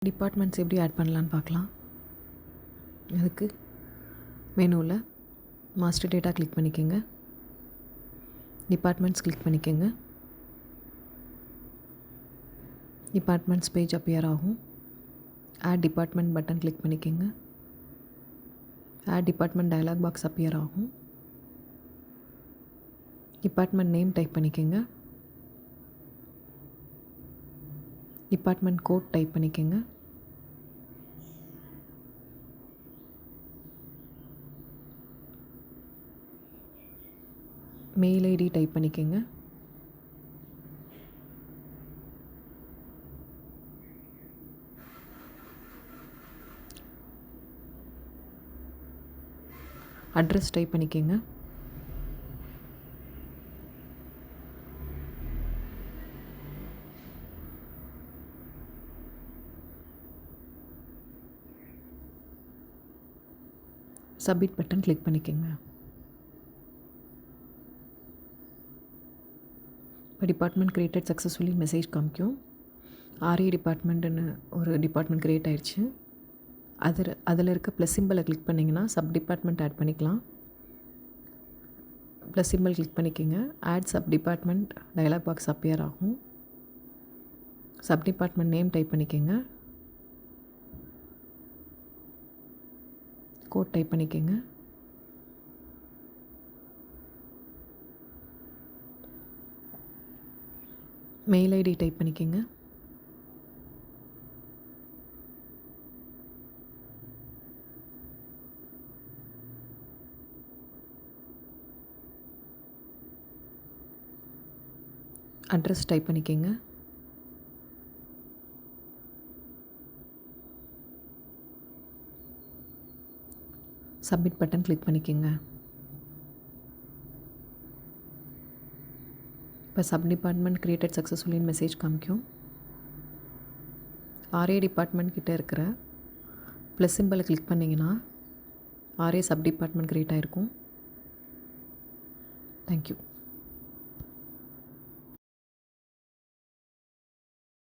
Departments எப்படி add பண்ணலான்னு பார்க்கலாம். அதுக்கு மெனுவில் மாஸ்டர் டேட்டா கிளிக் பண்ணிக்கோங்க. டிபார்ட்மெண்ட்ஸ் கிளிக் பண்ணிக்கோங்க. டிபார்ட்மெண்ட்ஸ் பேஜ் அப்பியர் ஆகும். ஆட் டிபார்ட்மெண்ட் பட்டன் கிளிக் பண்ணிக்கோங்க. Add department dialog box appear ஆகும். டிபார்ட்மெண்ட் நேம் டைப் பண்ணிக்கோங்க. டிபார்ட்மெண்ட் கோட் டைப் பண்ணிக்கோங்க. மெயில் ஐடி டைப் பண்ணிக்கோங்க. அட்ரஸ் டைப் பண்ணிக்கோங்க. சப்மிட் பட்டன் கிளிக் பண்ணிக்கோங்க. இப்போ டிபார்ட்மெண்ட் கிரியேட்டட் சக்ஸஸ்ஃபுல்லி மெசேஜ் காமிக்கும். ஆர்ஏ டிபார்ட்மெண்ட்டுன்னு ஒரு டிபார்ட்மெண்ட் க்ரியேட் ஆயிடுச்சு. அதில் இருக்க ப்ளஸ் சிம்பிளை கிளிக் பண்ணிங்கன்னா சப் டிபார்ட்மெண்ட் ஆட் பண்ணிக்கலாம். ப்ளஸ் சிம்பிள் கிளிக் பண்ணிக்கோங்க. Add sub department dialog box appear ஆகும். சப் டிபார்ட்மெண்ட் நேம் டைப் பண்ணிக்கோங்க. கோட் டைப் பண்ணிக்கோங்க. மெயில் ஐடி டைப் பண்ணிக்கோங்க. அட்ரஸ் டைப் பண்ணிக்கோங்க. சப்மிட் பட்டன் கிளிக் பண்ணிக்கோங்க. இப்போ sub department created successfully message காமிக்கும். ஆர்ஏ டிபார்ட்மெண்ட் கிட்டே இருக்கிற ப்ளஸ் சிம்பிளை கிளிக் பண்ணிங்கன்னா ஆர்ஏ சப் டிபார்ட்மெண்ட் க்ரியேட் ஆகிருக்கும். தேங்க்யூ.